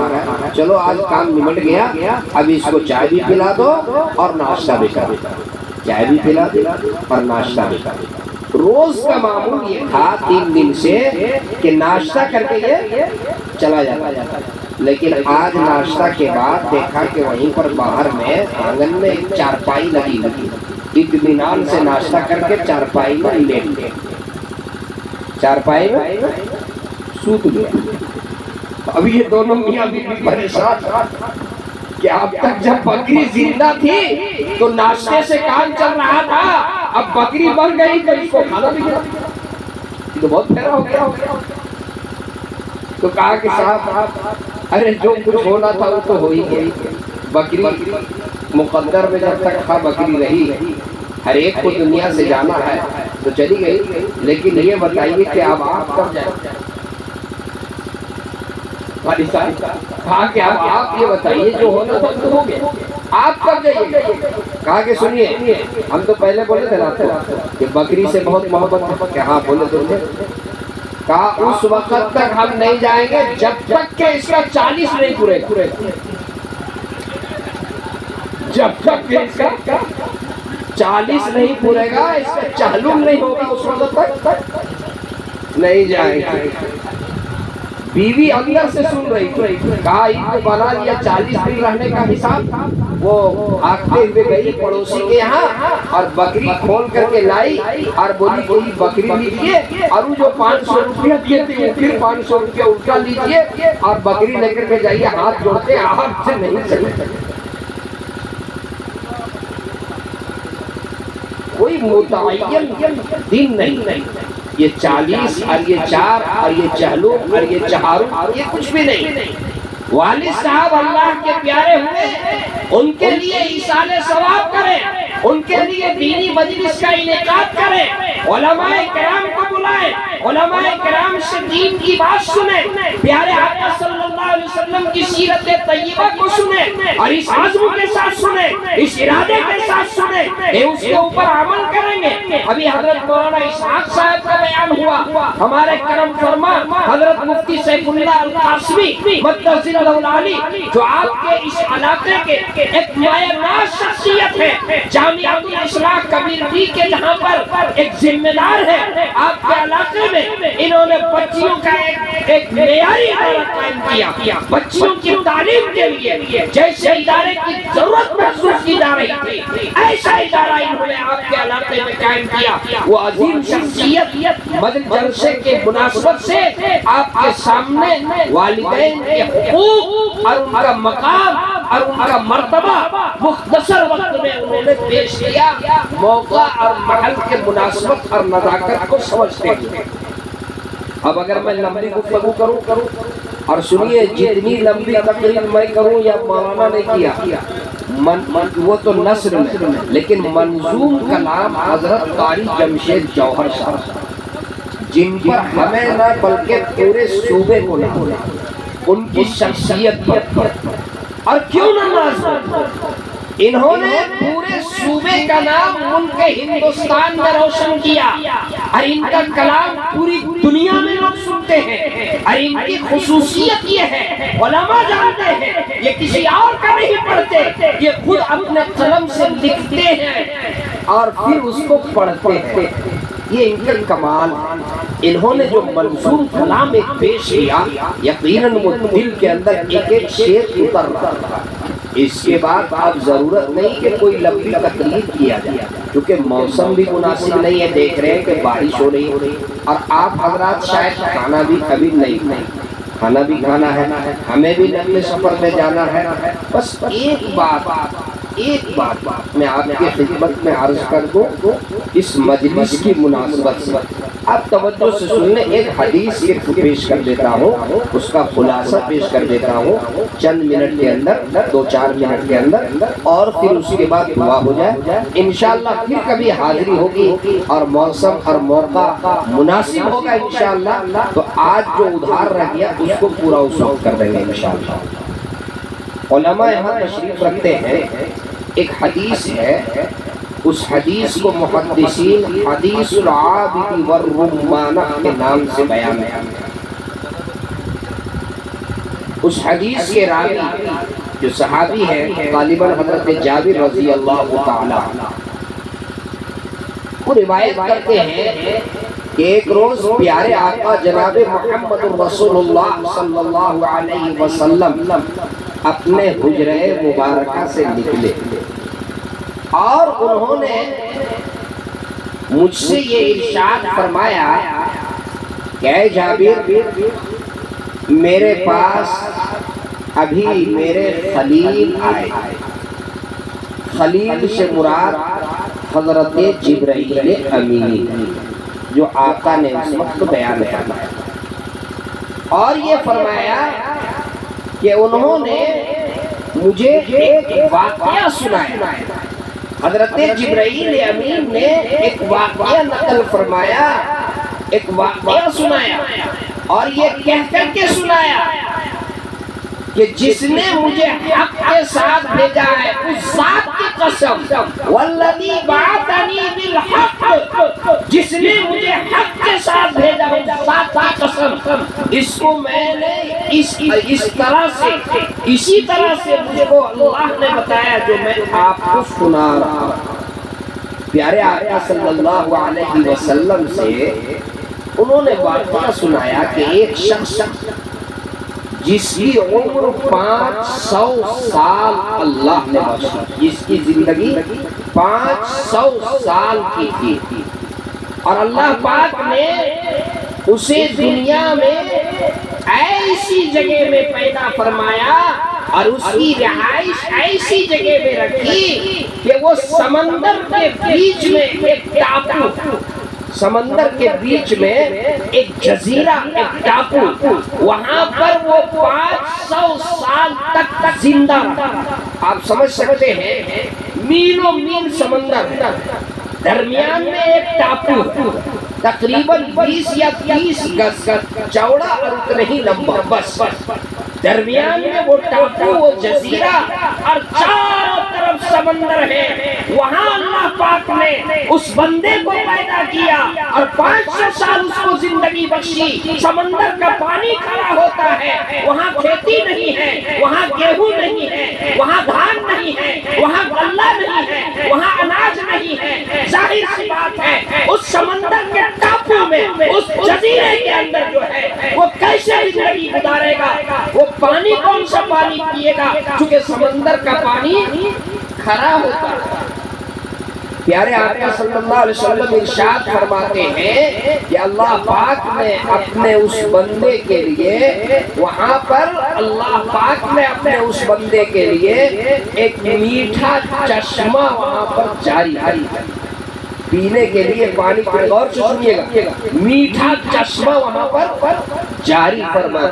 ہے, چلو آج کام نمٹ گیا, اب اس کو چائے بھی پلا دو اور ناشتہ بھی کر دو, چائے بھی پلا دو اور ناشتہ بھی کر دو. روز کا معمول یہ تھا 3 دن سے کہ ناشتہ کر کے یہ چلا جاتا, لیکن آج ناشتہ کے بعد دیکھا کہ وہیں پر باہر میں آنگن میں ایک چارپائی لگی, اطمینان سے ناشتہ کر کے چارپائی میں لیٹ گئے, چارپائی میں سوت گیا. اب یہ دونوں میاں بیوی پریشان کہ اب تک جب بکری زندہ تھی تو ناشتے سے کام چل رہا تھا, اب بکری مر گئی تو اس کو کھانا بھی گیا, تو بہت پھیرا ہو گیا. تو کہا کہ صاحب ارے جو کچھ ہونا تھا وہ تو ہو ہی گئی, بکری مقدر میں جب تک تھا بکری رہی, ہر ایک کو دنیا سے جانا ہے تو چلی گئی, لیکن یہ بتائیے کہ اب آپ کب جائیں. کہا کہ اب آپ یہ بتائیے جو ہونا تھا تو ہو گیا, آپ کب جائیے. کہا کہ سنیے ہم تو پہلے بولے تھے نا کہ بکری سے بہت محبت ہے, کہ ہاں بولے تو تھے. کہا اس وقت تک ہم نہیں جائیں گے جب تک کہ اس کا 40 نہیں پورے گا, جب تک کہ اس کا 40 نہیں پورے گا, اس کا چہلم نہیں ہوگا, اس وقت تک نہیں جائیں گے. بیوی اندر سے سن رہی تھی, کہا ان کو بنا لیا 40 دن رہنے کا حساب. وہ آگتے ہوئے گئی پڑوسی کے یہاں اور بکری کھول کر کے لائی اور بولی کوئی بکری لیجیے, اور وہ جو 500 روپیہ دیے تھے پھر 500 روپیہ الٹا لیجیے اور بکری لے کر کے جائیے, ہاتھ جوڑتے ہاتھ سے نہیں چلے. کوئی متعین دن نہیں, یہ 40 اور یہ 4 اور یہ چہلم اور یہ چہارم یہ کچھ بھی نہیں. والد صاحب اللہ کے پیارے ہوئے, ان کے لیے ایصال ثواب کریں, ان کے لیے دینی مجلس کا انعقاد کریں, علماء کرام کو بلائیں, علماء کرام سے دین کی بات سنیں, پیارے آقا صلی اللہ علیہ وسلم کی سیرت طیبہ کو سنیں اور اس عزم کے ساتھ سنیں, اس ارادے کے ساتھ سنیں کہ اس کے اوپر عمل کریں گے. ابھی حضرت مولانا اسحاق صاحب کا بیان ہوا, ہمارے کرم فرما حضرت مفتی سیف اللہ القاسمی مدثر العلی, جو آپ کے اس علاقے کے ایک مایہ ناز شخصیت ہے, جامعہ الاصلاح کبیر بھی کے جہاں پر ایک ذمہ دار ہے. آپ کے علاقے میں انہوں نے بچیوں کا ایک معیاری ادارہ قائم کیا, بچیوں کی تعلیم کے لیے جیسے ادارے کی ضرورت محسوس کی جا رہی تھی ایسا ادارہ انہوں نے آپ کے علاقے میں قائم کیا. وہ عظیم شخصیت مجلس جلسے کے مناسبت سے آپ کے سامنے والدین کے حقوق اور ان کا مقام اور ان کا مرتبہ مختصر وقت میں انہوں نے پیش کیا, موقع اور محل کے مناسبت اور نزاکت کو سمجھتے ہوئے. اب اگر میں لمبی گفتگو کروں اور سنیے, جتنی لمبی تقریر میں کروں یا مولانا نے کیا وہ تو نثر میں, لیکن منظوم کلام حضرت قاری جمشید جوہر صاحب, جن پر ہمیں نہ بلکہ پورے صوبے کو نہ ان کی شخصیت پر اور کیوں نہ ناز ہو, انہوں نے پورے صوبے کا نام ملک ہندوستان میں روشن کیا اور ان کا کلام پوری دنیا میں لوگ سنتے ہیں. اور ان کی خصوصیت یہ ہے, علماء جانتے ہیں, یہ کسی اور کا نہیں پڑھتے, یہ خود اپنے قلم سے لکھتے ہیں اور پھر اس کو پڑھتے ہیں. یہ ان کا کمال. انہوں نے جو منظوم کلام ایک پیش کیا, یقیناً وہ دل کے اندر ایک ایک شعر اتر رہا تھا. اس کے بعد آپ ضرورت نہیں کہ کوئی لمبی تقریر کیا جائے, کیونکہ موسم بھی مناسب نہیں ہے, دیکھ رہے ہیں کہ بارش ہو رہی اور آپ حضرات شاید کھانا بھی کبھی نہیں, کھانا بھی کھانا ہے, ہمیں بھی نقل سفر میں جانا ہے. بس ایک بات میں آپ کی خدمت میں عرض کر دوں, اس مجلس کی مناسبت سے آپ توجہ سے سن لیں. ایک حدیث پیش کر دیتا ہوں, اس کا خلاصہ پیش کر دیتا ہوں چند منٹ کے اندر, 2-4 منٹ کے اندر, اور پھر اس کے بعد دعا ہو جائے انشاءاللہ. پھر کبھی حاضری ہوگی اور موسم اور موقع مناسب ہوگا انشاءاللہ, تو آج جو ادھار رہ گیا اس کو پورا اس وقت کر دیں گے انشاءاللہ. علماء یہاں تشریف رکھتے ہیں, ایک حدیث ہے, اس حدیث کو محدثین حدیث العابد والرمانہ کے نام سے بیان ہے. اس حدیث کے راوی جو صحابی ہیں غالباً حضرت جابر رضی اللہ تعالی عنہ، وہ روایت کرتے ہیں کہ ایک روز پیارے آقا جناب محمد رسول اللہ صلی اللہ علیہ وسلم اپنے حجرہ مبارکہ سے نکلے اور انہوں نے مجھ سے یہ ارشاد فرمایا کہ اے جابر، میرے پاس ابھی میرے خلیل آئے۔ خلیل سے مراد حضرت جبرائیل امین جو آقا نے اس وقت بیان فرمایا، اور یہ فرمایا کہ انہوں نے مجھے ایک واقعہ سنایا۔ حضرت جبرائیل امین نے ایک واقعہ نقل فرمایا، ایک واقعہ سنایا، اور یہ کہہ کر کے سنایا کہ جس نے مجھے حق کے ساتھ بھیجا ہے اس ذات کی قسم، والذی بعثنی بالحق، جس نے مجھے حق کے ساتھ بھیجا ہے اس ذات کی قسم، اس کو میں نے اس طرح سے، اسی طرح سے مجھے وہ اللہ نے بتایا جو میں آپ کو سنا رہا ہوں۔ پیارے آقا صلی اللہ علیہ وسلم سے انہوں نے واقعہ سنایا کہ ایک شخص جس کی عمر 500 سال اللہ نے بخشی، جس کی زندگی 500 سال کی تھی، اور اللہ پاک نے اسے دنیا میں ایسی جگہ میں پیدا فرمایا اور اس کی رہائش ایسی جگہ میں رکھی کہ وہ سمندر کے بیچ میں ایک ٹاپو، سمندر کے بیچ میں ایک جزیرہ، ایک ٹاپو، وہاں پر وہ 500 سال تک زندہ رہا۔ آپ سمجھ سکتے ہیں میلوں میل سمندر، درمیان میں ایک ٹاپو تقریباً 20 یا 30 گز چوڑا اور اتنا ہی لمبا، بس درمیان میں وہ ٹاپو، وہ جزیرہ، اور چاروں طرف سمندر ہے۔ وہاں اللہ پاک نے اس بندے کو پیدا کیا اور 500 سال اس کو زندگی بخشی۔ سمندر کا پانی کھڑا ہوتا ہے، وہاں کھیتی نہیں ہے، وہاں گیہوں نہیں ہے، وہاں دھان نہیں ہے، وہاں غلہ نہیں ہے، وہاں اناج نہیں ہے۔ ظاہر سی بات ہے اس سمندر کے ٹاپو میں، اس جزیرے کے اندر جو ہے وہ کیسے زندگی گزارے گا؟ وہ پانی کون سا پانی پیے گا؟ چونکہ سمندر کا پانی کھرا ہوتا ہے۔ پیارے آقا صلی اللہ علیہ وسلم ارشاد فرماتے ہیں کہ اللہ پاک نے اپنے اس بندے کے لیے، وہاں پر اللہ پاک نے اپنے اس بندے کے لیے ایک میٹھا چشمہ وہاں پر جاری کیا، پینے کے لیے پانی، غور سے سنیے گا، میٹھا چشمہ وہاں پر جاری فرما